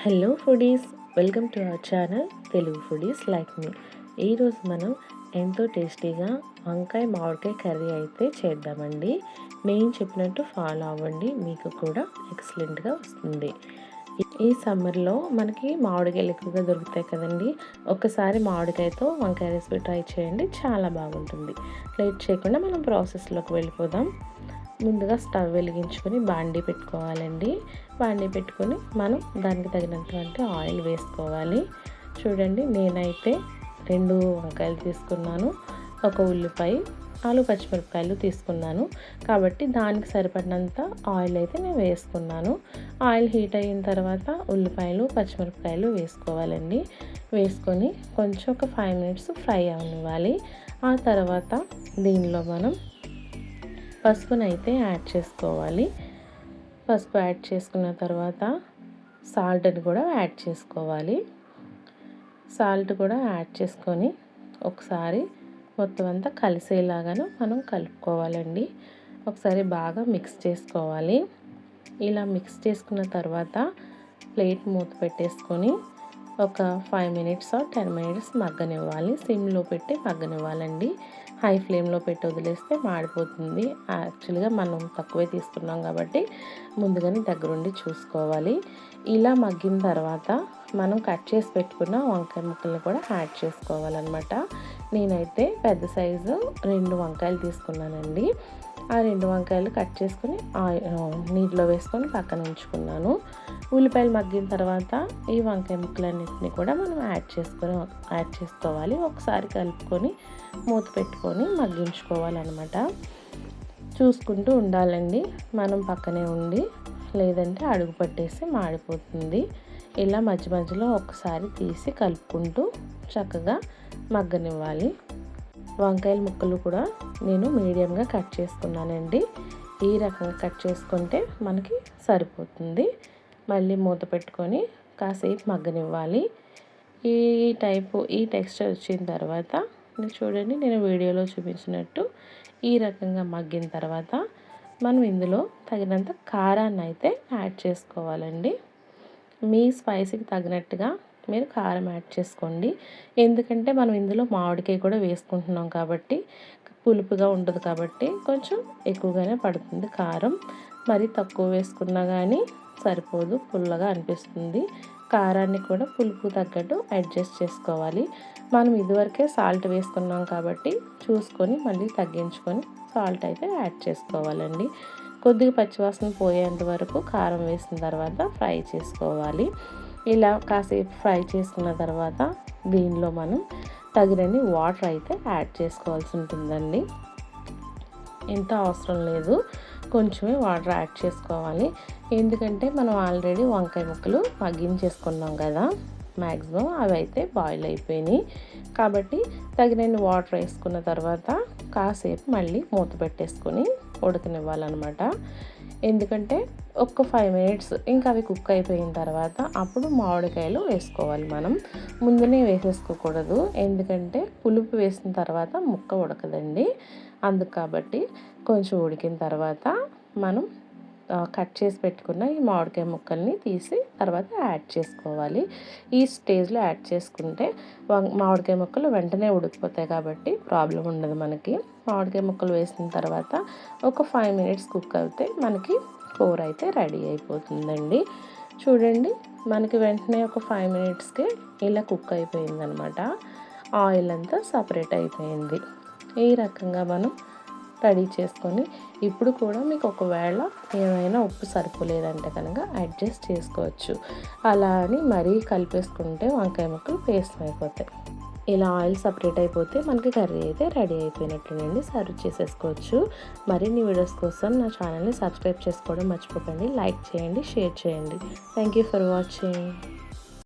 Hello foodies, welcome to our channel Telugu foodies like me. ఈరోజు మనం ఎంతో టేస్టీగా వంకాయ మామిడికాయ కర్రీ అయితే చేద్దామండి. నేను చెప్పినట్టు ఫాలో అవ్వండి, మీకు కూడా ఎక్సలెంట్గా వస్తుంది. ఈ సమ్మర్లో మనకి మామిడికాయలు ఎక్కువగా దొరుకుతాయి కదండి. ఒక్కసారి మామిడికాయతో వంకాయ రెసిపీ ట్రై చేయండి, చాలా బాగుంటుంది. లేట్ చేయకుండా మనం ప్రాసెస్లోకి వెళ్ళిపోదాం. ముందుగా స్టవ్ వెలిగించుకొని బాండీ పెట్టుకోవాలండి. బాండీ పెట్టుకొని మనం దానికి తగినటువంటి ఆయిల్ వేసుకోవాలి. చూడండి, నేనైతే 2 వంకాయలు తీసుకున్నాను, 1 ఉల్లిపాయ, 4 పచ్చిమిరపకాయలు తీసుకున్నాను. కాబట్టి దానికి సరిపడినంత ఆయిల్ అయితే నేను వేసుకున్నాను. ఆయిల్ హీట్ అయిన తర్వాత ఉల్లిపాయలు పచ్చిమిరపకాయలు వేసుకోవాలండి. వేసుకొని కొంచెం ఒక 5 మినిట్స్ ఫ్రై అవ్వనివ్వాలి. ఆ తర్వాత దీనిలో మనం పసుపునైతే యాడ్ చేసుకోవాలి. పసుపు యాడ్ చేసుకున్న తర్వాత సాల్ట్ని కూడా యాడ్ చేసుకోవాలి. సాల్ట్ కూడా యాడ్ చేసుకొని ఒకసారి మొత్తం అంతా కలిసేలాగాను మనం కలుపుకోవాలండి. ఒకసారి బాగా మిక్స్ చేసుకోవాలి. ఇలా మిక్స్ చేసుకున్న తర్వాత ప్లేట్ మూత పెట్టేసుకొని ఒక 5 మినిట్స్ 10 మినిట్స్ మగ్గనివ్వాలి. సిమ్లో పెట్టి మగ్గనివ్వాలండి. హై ఫ్లేమ్లో పెట్టి వదిలేస్తే మాడిపోతుంది. యాక్చువల్గా మనం తక్కువే తీసుకున్నాం కాబట్టి ముందుగానే దగ్గరుండి చూసుకోవాలి. ఇలా మగ్గిన తర్వాత మనం కట్ చేసి పెట్టుకున్న వంకాయ ముక్కల్ని కూడా యాడ్ చేసుకోవాలన్నమాట. నేనైతే పెద్ద సైజు 2 వంకాయలు తీసుకున్నానండి. ఆ 2 వంకాయలు కట్ చేసుకుని నీటిలో వేసుకొని పక్కన ఉంచుకున్నాను. ఉల్లిపాయలు మగ్గిన తర్వాత ఈ వంకాయ ముక్కలన్నింటినీ కూడా మనం యాడ్ చేసుకోవాలి. ఒకసారి కలుపుకొని మూత పెట్టుకొని మగ్గించుకోవాలన్నమాట. చూసుకుంటూ ఉండాలండి, మనం పక్కనే ఉండి, లేదంటే అడుగు పట్టేసి మాడిపోతుంది. ఇలా మధ్య మధ్యలో ఒకసారి తీసి కలుపుకుంటూ చక్కగా మగ్గనివ్వాలి. వంకాయల ముక్కలు కూడా నేను మీడియంగా కట్ చేసుకున్నానండి. ఈ రకంగా కట్ చేసుకుంటే మనకి సరిపోతుంది. మళ్ళీ మూత పెట్టుకొని కాసేపు మగ్గనివ్వాలి. ఈ టెక్స్చర్ వచ్చిన తర్వాత చూడండి, నేను వీడియోలో చూపించినట్టు ఈ రకంగా మగ్గిన తర్వాత మనం ఇందులో తగినంత కారాన్ని అయితే యాడ్ చేసుకోవాలండి. మీ స్పైసీకి తగినట్టుగా మీరు కారం యాడ్ చేసుకోండి. ఎందుకంటే మనం ఇందులో మామిడికాయ కూడా వేసుకుంటున్నాం కాబట్టి పులుపుగా ఉంటుంది, కాబట్టి కొంచెం ఎక్కువగానే పడుతుంది కారం. మరి తక్కువ వేసుకున్నా కానీ సరిపోదు, పుల్లగా అనిపిస్తుంది. కారాన్ని కూడా పులుపు తగ్గట్టు అడ్జస్ట్ చేసుకోవాలి. మనం ఇదివరకే సాల్ట్ వేసుకున్నాం కాబట్టి చూసుకొని మళ్ళీ తగ్గించుకొని సాల్ట్ అయితే యాడ్ చేసుకోవాలండి. కొద్దిగా పచ్చివాసన పోయేంత వరకు కారం వేసిన తర్వాత ఫ్రై చేసుకోవాలి. ఇలా కాసేపు ఫ్రై చేసుకున్న తర్వాత దీనిలో మనం తగినన్ని వాటర్ అయితే యాడ్ చేసుకోవాల్సి ఉంటుందండి. ఇంత అవసరం లేదు, కొంచెమే వాటర్ యాడ్ చేసుకోవాలి. ఎందుకంటే మనం ఆల్రెడీ వంకాయ ముక్కలు మగ్గించేసుకున్నాం కదా, మ్యాక్సిమం అవి అయితే బాయిల్ అయిపోయినాయి. కాబట్టి తగినన్ని వాటర్ వేసుకున్న తర్వాత కాసేపు మళ్ళీ మూత పెట్టేసుకొని ఉడకనివ్వాలన్నమాట. ఎందుకంటే ఒక 5 మినిట్స్ ఇంకా అవి కుక్ అయిపోయిన తర్వాత అప్పుడు మామిడికాయలు వేసుకోవాలి. మనం ముందునే వేసేసుకోకూడదు, ఎందుకంటే పులుపు వేసిన తర్వాత ముక్క ఉడకదండి. అందుకు కాబట్టి కొంచెం ఉడికిన తర్వాత మనం కట్ చేసి పెట్టుకున్న ఈ మామిడికాయ ముక్కల్ని తీసి తర్వాత యాడ్ చేసుకోవాలి. ఈ స్టేజ్లో యాడ్ చేసుకుంటే మామిడికాయ ముక్కలు వెంటనే ఉడికిపోతాయి కాబట్టి ప్రాబ్లం ఉండదు మనకి. మామిడికాయ ముక్కలు వేసిన తర్వాత ఒక 5 మినిట్స్ కుక్ అయితే మనకి కూర అయితే రెడీ అయిపోతుందండి. చూడండి, మనకి వెంటనే ఒక 5 మినిట్స్కే ఇలా కుక్ అయిపోయిందనమాట. ఆయిల్ అంతా సపరేట్ అయిపోయింది. ఈ రకంగా మనం రెడీ చేసుకొని ఇప్పుడు కూడా మీకు ఒకవేళ ఏమైనా ఉప్పు సరిపోలేదంటే కనుక అడ్జస్ట్ చేసుకోవచ్చు. అలా అని మరీ కలిపేసుకుంటే వంకాయ ముక్కలు పేస్ట్ అయిపోతాయి. ఇలా ఆయిల్ సపరేట్ అయిపోతే మనకి కర్రీ అయితే రెడీ అయిపోయినట్లేనండి. సర్వ్ చేసేసుకోవచ్చు. మరిన్ని వీడియోస్ కోసం నా ఛానల్ని సబ్స్క్రైబ్ చేసుకోవడం మర్చిపోకండి. లైక్ చేయండి, షేర్ చేయండి. Thank you for watching.